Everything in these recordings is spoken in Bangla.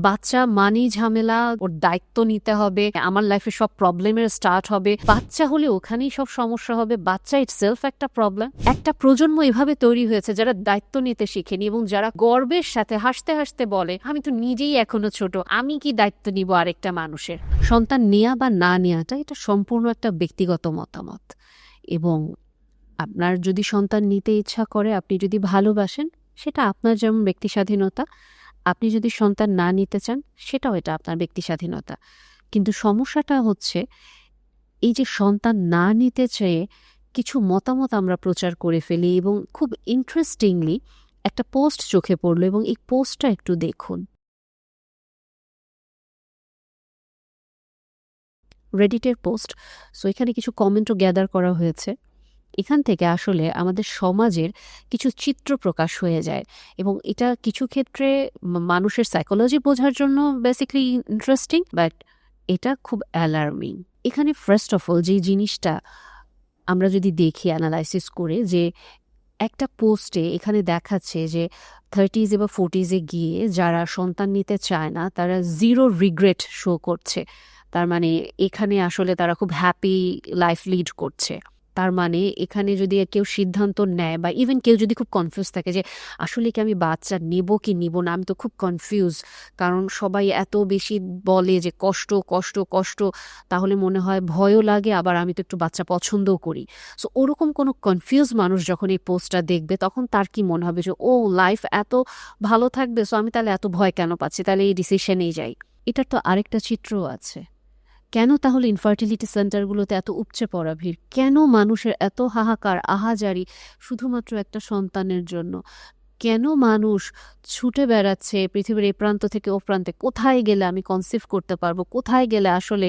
বাচ্চা মানেই ঝামেলা, ওর দায়িত্ব নিতে হবে, আমার লাইফে সব প্রবলেমের স্টার্ট হবে। বাচ্চা হলে ওখানেই সব সমস্যা হবে। বাচ্চা ইটসেলফ একটা প্রবলেম। একটা প্রজন্ম এভাবে তৈরি হয়েছে যারা দায়িত্ব নিতে শিখেনি এবং যারা গর্বের সাথে হাসতে হাসতে বলে আমি তো নিজেই এখনো ছোট, আমি কি দায়িত্ব নিব আরেকটা মানুষের। সন্তান নেয়া বা না নেওয়াটা এটা সম্পূর্ণ একটা ব্যক্তিগত মতামত, এবং আপনার যদি সন্তান নিতে ইচ্ছা করে, আপনি যদি ভালোবাসেন, সেটা আপনার যেমন ব্যক্তি স্বাধীনতা। আপনি যদি সন্তান না নিতে চান, সেটাও এটা আপনার ব্যক্তি স্বাধীনতা। কিন্তু সমস্যাটা হচ্ছে এই যে সন্তান না নিতে চেয়ে কিছু মতামত আমরা প্রচার করে ফেলি, এবং খুব ইন্টারেস্টিংলি একটা পোস্ট চোখে পড়লো, এবং এই পোস্টটা একটু দেখুন। রেডিটের পোস্ট। সো এখানে কিছু কমেন্টও গ্যাদার করা হয়েছে। এখান থেকে আসলে আমাদের সমাজের কিছু চিত্র প্রকাশ হয়ে যায়, এবং এটা কিছু ক্ষেত্রে মানুষের সাইকোলজি বোঝার জন্য বেসিক্যালি ইন্টারেস্টিং, বাট এটা খুব অ্যালার্মিং। এখানে ফার্স্ট অফ অল যে জিনিসটা আমরা যদি দেখি অ্যানালাইসিস করে, যে একটা পোস্টে এখানে দেখাচ্ছে যে 30s বা 40s গিয়ে যারা সন্তান নিতে চায় না তারা জিরো রিগ্রেট শো করছে। তার মানে এখানে আসলে তারা খুব হ্যাপি লাইফ লিড করছে। তার মানে এখানে যদি কেউ সিদ্ধান্ত নেয়, বা ইভেন কেউ যদি খুব কনফিউজ থাকে যে আসলে কি আমি বাচ্চা নেব কি নিব না, আমি তো খুব কনফিউজ, কারণ সবাই এত বেশি বলে যে কষ্ট কষ্ট কষ্ট, তাহলে মনে হয় ভয়ও লাগে, আবার আমি তো একটু বাচ্চা পছন্দও করি। সো ওরকম কোনো কনফিউজ মানুষ যখন এই পোস্টটা দেখবে, তখন তার কি মনে হবে যে ও লাইফ এত ভালো থাকবে, সো আমি তাহলে এত ভয় কেন পাচ্ছি, তাহলে এই ডিসিশনেই যাই। এটার তো আরেকটা চিত্রও আছে। কেন তাহলে ইনফার্টিলিটি সেন্টারগুলোতে এত উপচে পড়া ভিড়? কেন মানুষের এত হাহাকার আহাজারি শুধুমাত্র একটা সন্তানের জন্য? কেন মানুষ ছুটে বেড়াচ্ছে পৃথিবীর এই প্রান্ত থেকে ও প্রান্তে? কোথায় গেলে আমি কনসিভ করতে পারবো? কোথায় গেলে আসলে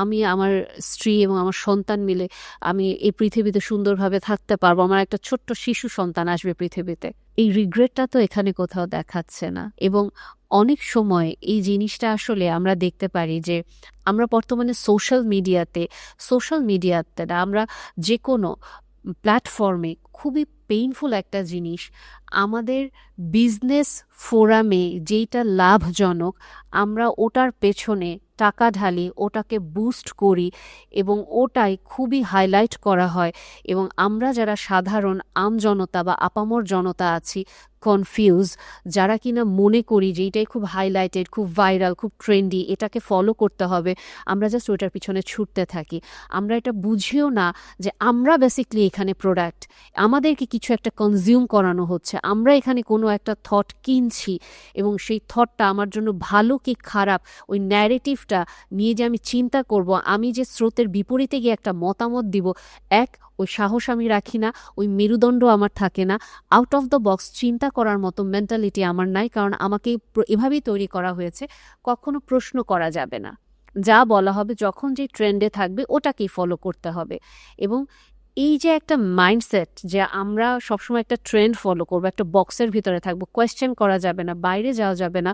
আমি আমার স্ত্রী এবং আমার সন্তান মিলে আমি এই পৃথিবীতে সুন্দরভাবে থাকতে পারবো? আমার একটা ছোট্ট শিশু সন্তান আসবে পৃথিবীতে। এই রিগ্রেটটা তো এখানে কোথাও দেখাচ্ছে না। এবং অনেক সময় এই জিনিসটা আসলে আমরা দেখতে পারি যে আমরা বর্তমানে সোশ্যাল মিডিয়াতে না, আমরা যে কোনো প্ল্যাটফর্মে খুবই পেইনফুল একটা জিনিস, আমাদের বিজনেস ফোরামে যেইটা লাভজনক আমরা ওটার পেছনে টাকা ঢালি, ওটাকে বুস্ট করি, এবং ওটাই খুবই হাইলাইট করা হয়, এবং আমরা যারা সাধারণ আমজনতা বা আপামর জনতা আছি কনফিউজ, যারা কিনা মনে করি যে এইটাই খুব হাইলাইটেড, খুব ভাইরাল, খুব ট্রেন্ডি, এটাকে ফলো করতে হবে, আমরা জাস্ট ওটার পিছনে ছুটতে থাকি। আমরা এটা বুঝিও না যে আমরা বেসিকলি এখানে প্রোডাক্ট, আমাদেরকে কিছু একটা কনজিউম করানো হচ্ছে, আমরা এখানে কোনো একটা থট কিনছি, এবং সেই থটটা আমার জন্য ভালো কি খারাপ, ওই ন্যারেটিভটা নিয়ে যে আমি চিন্তা করব, আমি যে স্রোতের বিপরীতে গিয়ে একটা মতামত দিব, ওই সাহস আমি রাখি না, ওই মেরুদণ্ড আমার থাকে না, আউট অফ দ্য বক্স চিন্তা করার মতো মেন্টালিটি আমার নাই, কারণ আমাকে এভাবেই তৈরি করা হয়েছে, কখনো প্রশ্ন করা যাবে না, যা বলা হবে যখন যে ট্রেন্ডে থাকবে ওটাকেই ফলো করতে হবে। এবং এই যে একটা মাইন্ডসেট যে আমরা সবসময় একটা ট্রেন্ড ফলো করবো, একটা বক্সের ভিতরে থাকবো, কোয়েশ্চেন করা যাবে না, বাইরে যাওয়া যাবে না,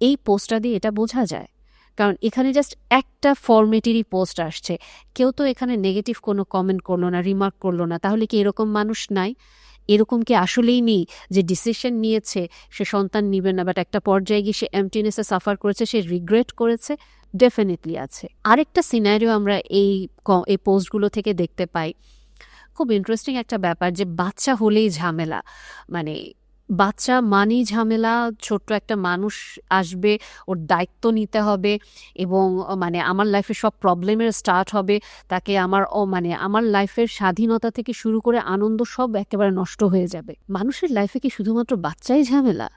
এই পোস্টটা দিয়ে এটা বোঝা যায়। কারণ এখানে জাস্ট একটা ফরম্যাটেরই পোস্ট আসছে, কেউ তো এখানে নেগেটিভ কোনো কমেন্ট করলো না, রিমার্ক করলো না। তাহলে কি এরকম মানুষ নাই? এরকম কি আসলেই নেই যে ডিসিশন নিয়েছে সে সন্তান নিবে না, বাট একটা পর্যায়ে গিয়ে সে এমটিনেসে সাফার করেছে, সে রিগ্রেট করেছে? ডেফিনেটলি আছে। আরেকটা সিনারিও আমরা এই পোস্টগুলো থেকে দেখতে পাই। খুব ইন্টারেস্টিং একটা ব্যাপার যে বাচ্চা হলেই ঝামেলা, মানে বাচ্চা মানেই ঝামেলা, ছোট্ট একটা মানুষ আসবে, ওর দায়িত্ব নিতে হবে, এবং মানে আমার লাইফে সব প্রবলেমের স্টার্ট হবে, তাকে আমার লাইফের স্বাধীনতা থেকে শুরু করে আনন্দ সব একেবারে নষ্ট হয়ে যাবে। মানুষের লাইফে কি শুধুমাত্র বাচ্চাই ঝামেলা?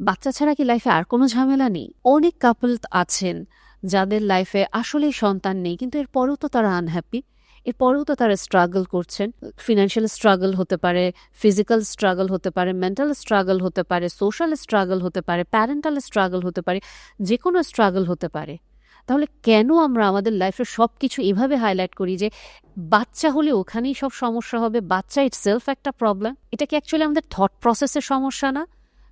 বাচ্চা ছাড়া কি লাইফে আর কোনো ঝামেলা নেই? অনেক কাপল আছেন যাদের লাইফে আসলেই সন্তান নেই, কিন্তু এরপরেও তো তারা আনহ্যাপি, এরপরেও তো তারা স্ট্রাগল করছেন। ফিনান্সিয়াল স্ট্রাগল হতে পারে, ফিজিক্যাল স্ট্রাগল হতে পারে, মেন্টাল স্ট্রাগল হতে পারে, সোশ্যাল স্ট্রাগল হতে পারে, প্যারেন্টাল স্ট্রাগল হতে পারে, যে কোনো স্ট্রাগল হতে পারে। তাহলে কেন আমরা আমাদের লাইফের সব কিছু এভাবে হাইলাইট করি যে বাচ্চা হলে ওখানেই সব সমস্যা হবে, বাচ্চা ইটসেলফ একটা প্রবলেম? এটা কি অ্যাকচুয়ালি আমাদের থট প্রসেসের সমস্যা না?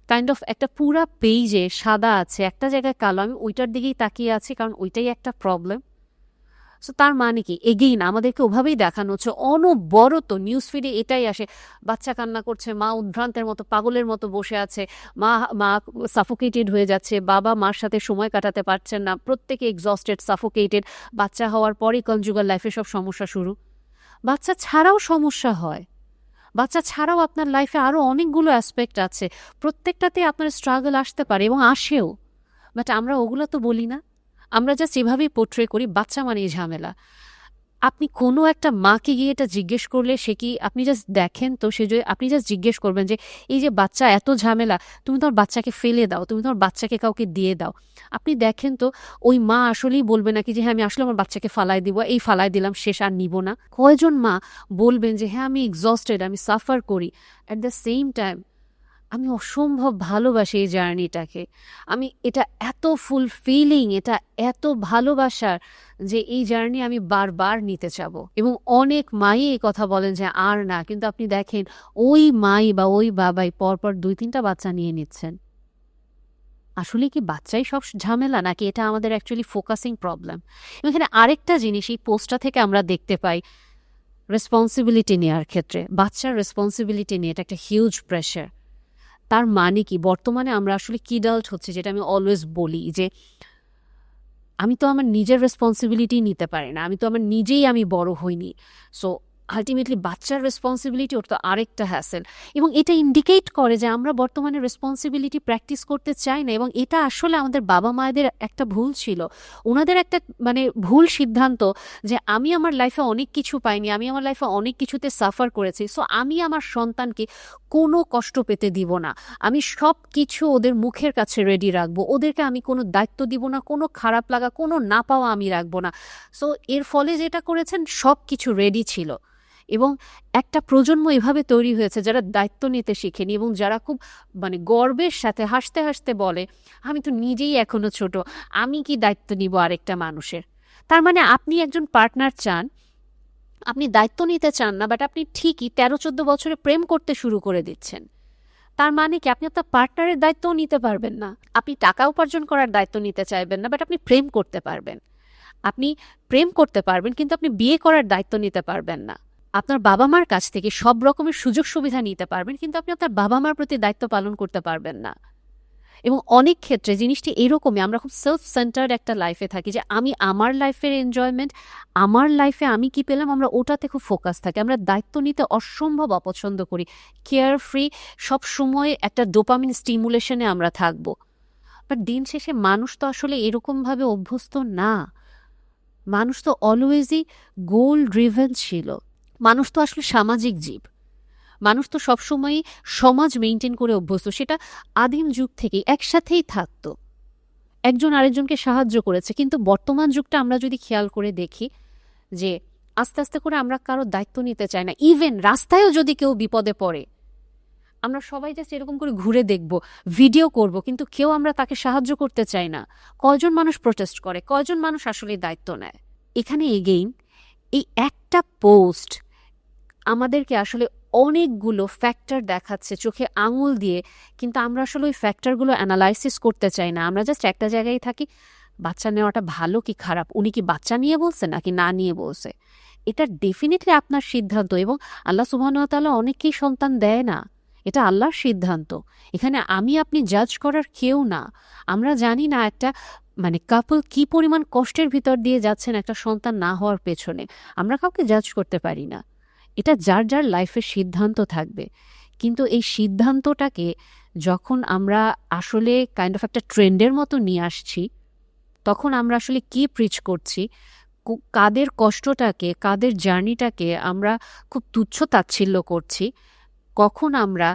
কাইন্ড অফ একটা পুরা পেজে সাদা আছে, একটা জায়গায় কালো, আমি ওইটার দিকেই তাকিয়ে আছি কারণ ওইটাই একটা প্রবলেম। সো তার মানে কি, এগেইন আমাদেরকে ওভাবেই দেখানো হচ্ছে, অনবরত নিউজ ফিডে এটাই আসে, বাচ্চা কান্না করছে, মা উদ্ভ্রান্তের মতো পাগলের মতো বসে আছে, মা মা সাফোকেটেড হয়ে যাচ্ছে, বাবা মার সাথে সময় কাটাতে পারছেন না, প্রত্যেকে এক্সস্টেড, সাফোকেটেড। বাচ্চা হওয়ার পরই কনজুগাল লাইফে সব সমস্যা শুরু। বাচ্চা ছাড়াও সমস্যা হয়, বাচ্চা ছাড়াও আপনার লাইফে আরও অনেকগুলো অ্যাসপেক্ট আছে, প্রত্যেকটাতে আপনার স্ট্রাগল আসতে পারে এবং আসেও, বাট আমরা ওগুলো তো বলি না। আমরা জাস্ট এভাবেই পোট্রে করি বাচ্চা মানেই ঝামেলা। আপনি কোনো একটা মাকে গিয়ে এটা জিজ্ঞেস করলে সে কি, আপনি জাস্ট দেখেন তো, সে যে আপনি জাস্ট জিজ্ঞেস করবেন যে এই যে বাচ্চা এত ঝামেলা, তুমি তোমার বাচ্চাকে ফেলে দাও, তুমি তোমার বাচ্চাকে কাউকে দিয়ে দাও। আপনি দেখেন তো ওই মা আসলেই বলবে নাকি যে হ্যাঁ আমি আসলে আমার বাচ্চাকে ফালাই দিব, এই ফালাই দিলাম, শেষ আর নিব না? কয়জন মা বলবেন যে হ্যাঁ আমি এক্সস্টেড, আমি সাফার করি, অ্যাট দ্য সেম টাইম আমি অসম্ভব ভালোবাসি এই জার্নিটাকে, আমি এটা এত ফুলফিলিং, এটা এত ভালোবাসার যে এই জার্নি আমি বারবার নিতে চাবো। এবং অনেক মাই এই কথা বলেন যে আর না, কিন্তু আপনি দেখেন ওই মাই বা ওই বাবাই পরপর 2-3টা বাচ্চা নিয়ে নিচ্ছেন। আসলে কি বাচ্চাই সব ঝামেলা, নাকি এটা আমাদের অ্যাকচুয়ালি ফোকাসিং প্রবলেম? এখানে আরেকটা জিনিস এই পোস্টটা থেকে আমরা দেখতে পাই, রেসপন্সিবিলিটি নেওয়ার ক্ষেত্রে বাচ্চার রেসপন্সিবিলিটি নিয়ে এটা একটা হিউজ প্রেশার। তার মানে কি, বর্তমানে আমরা আসলে কিডাল্ট হচ্ছে, যেটা আমি অলওয়েজ বলি যে আমি তো আমার নিজের রেসপন্সিবিলিটি নিতে পারি না, আমি তো আমার নিজেই আমি বড় হইনি। সো আলটিমেটলি বাচ্চার রেসপন্সিবিলিটি ওর তো আরেকটা হ্যাসেল, এবং এটা ইন্ডিকেট করে যে আমরা বর্তমানে রেসপন্সিবিলিটি প্র্যাকটিস করতে চাই না। এবং এটা আসলে আমাদের বাবা মায়েদের একটা ভুল ছিল, ওনাদের একটা মানে ভুল সিদ্ধান্ত যে আমি আমার লাইফে অনেক কিছু পাইনি, আমি আমার লাইফে অনেক কিছুতে সাফার করেছি, সো আমি আমার সন্তানকে কোনো কষ্ট পেতে দিব না, আমি সব কিছু ওদের মুখের কাছে রেডি রাখবো, ওদেরকে আমি কোনো দায়িত্ব দিব না, কোনো খারাপ লাগা, কোনো না পাওয়া আমি রাখবো না। সো এর ফলে যেটা করেছেন, সব কিছু রেডি ছিল, এবং একটা প্রজন্ম এভাবে তৈরি হয়েছে যারা দায়িত্ব নিতে শিখেনি, এবং যারা খুব মানে গর্বের সাথে হাসতে হাসতে বলে আমি তো নিজেই এখনো ছোট, আমি কি দায়িত্ব নিব আরেকটা মানুষের। তার মানে আপনি একজন পার্টনার চান, আপনি দায়িত্ব নিতে চান না, বাট আপনি ঠিকই 13-14 বছরে প্রেম করতে শুরু করে দিচ্ছেন। তার মানে কি, আপনি আপনার পার্টনারের দায়িত্বও নিতে পারবেন না, আপনি টাকা উপার্জন করার দায়িত্ব নিতে চাইবেন না, বাট আপনি প্রেম করতে পারবেন। আপনি প্রেম করতে পারবেন কিন্তু আপনি বিয়ে করার দায়িত্ব নিতে পারবেন না। আপনার বাবা মার কাছ থেকে সব রকমের সুযোগ সুবিধা নিতে পারবেন, কিন্তু আপনি আপনার বাবা মার প্রতি দায়িত্ব পালন করতে পারবেন না। এবং অনেক ক্ষেত্রে জিনিসটি এরকমই, আমরা খুব সেলফ সেন্টার্ড একটা লাইফে থাকি, যে আমি আমার লাইফের এনজয়মেন্ট, আমার লাইফে আমি কি পেলাম, আমরা ওটাতে খুব ফোকাস থাকি, আমরা দায়িত্ব নিতে অসম্ভব অপছন্দ করি, কেয়ার ফ্রি, সব সময় একটা ডোপামিন স্টিমুলেশনে আমরা থাকবো। বাট দিন শেষে মানুষ তো আসলে এরকমভাবে অভ্যস্ত না, মানুষ তো অলওয়েজই গোল ড্রিভেন ছিল, মানুষ তো আসলে সামাজিক জীব, মানুষ তো সবসময়ই সমাজ মেনটেন করে অভ্যস্ত, সেটা আদিম যুগ থেকেই একসাথেই থাকতো, একজন আরেকজনকে সাহায্য করেছে। কিন্তু বর্তমান যুগটা আমরা যদি খেয়াল করে দেখি যে আস্তে আস্তে করে আমরা কারো দায়িত্ব নিতে চাই না, ইভেন রাস্তায়ও যদি কেউ বিপদে পড়ে আমরা সবাই জাস্ট এরকম করে ঘুরে দেখব, ভিডিও করব, কিন্তু কেউ আমরা তাকে সাহায্য করতে চাই না। কয়জন মানুষ প্রোটেস্ট করে, কয়জন মানুষ আসলে দায়িত্ব নেয়? এখানে এগেইন এই একটা পোস্ট আমাদেরকে আসলে অনেকগুলো ফ্যাক্টর দেখাচ্ছে চোখে আঙুল দিয়ে, কিন্তু আমরা আসলে ওই ফ্যাক্টরগুলো অ্যানালাইসিস করতে চাই না, আমরা জাস্ট একটা জায়গায় থাকি, বাচ্চা নেওয়াটা ভালো কি খারাপ, উনি কি বাচ্চা নিয়ে বলছে নাকি না নিয়ে বলছে, এটা ডেফিনেটলি আপনার সিদ্ধান্ত। এবং আল্লাহ সুবহানাহু ওয়া তাআলা অনেককেই সন্তান দেয় না, এটা আল্লাহর সিদ্ধান্ত, এখানে আমি আপনি জাজ করার কেউ না। আমরা জানি না একটা মানে কাপল কি পরিমাণ কষ্টের ভিতর দিয়ে যাচ্ছেন একটা সন্তান না হওয়ার পেছনে, আমরা কাউকে জাজ করতে পারি না, এটা যার যার লাইফের সিদ্ধান্ত থাকবে। কিন্তু এই সিদ্ধান্তটাকে যখন আমরা আসলে কাইন্ড অফ একটা ট্রেন্ডের মতো নিয়ে আসছি, তখন আমরা আসলে কি প্রিচ করছি, কাদের কষ্টটাকে, কাদের জার্নিটাকে আমরা খুব তুচ্ছ তাচ্ছিল্য করছি, কখন আমরা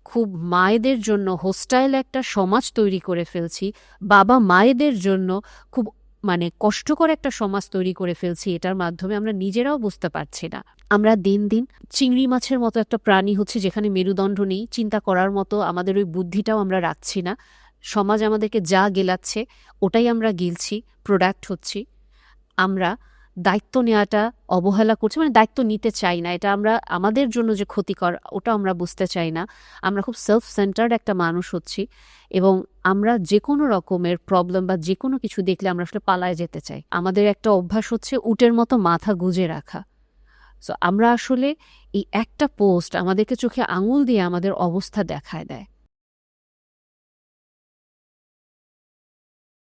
খুব মায়েদের জন্য হোস্টাইল একটা সমাজ তৈরি করে ফেলছি, বাবা মায়েদের জন্য খুব মানে কষ্টকর একটা সমাজ তৈরি করে ফেলছি, এটার মাধ্যমে আমরা নিজেরাও বুঝতে পারছি না। আমরা দিন দিন চিংড়ি মাছের মতো একটা প্রাণী হচ্ছে, যেখানে মেরুদণ্ড নেই, চিন্তা করার মতো আমাদের ওই বুদ্ধিটাও আমরা রাখছি না, সমাজ আমাদেরকে যা গেলাচ্ছে ওটাই আমরা গিলছি, প্রোডাক্ট হচ্ছি। আমরা দায়িত্ব নেওয়াটা অবহেলা করছি, মানে দায়িত্ব নিতে চাই না, এটা আমরা আমাদের জন্য যে ক্ষতিকর ওটা আমরা বুঝতে চাই না। আমরা খুব সেলফ সেন্টার্ড একটা মানুষ হচ্ছি এবং আমরা যে কোনো রকমের প্রবলেম বা যে কোনো কিছু দেখলে আমরা আসলে পালায় যেতে চাই। আমাদের একটা অভ্যাস হচ্ছে উটের মতো মাথা গুজে রাখা। সো আমরা আসলে এই একটা পোস্ট আমাদেরকে চোখে আঙুল দিয়ে আমাদের অবস্থা দেখায় দেয়।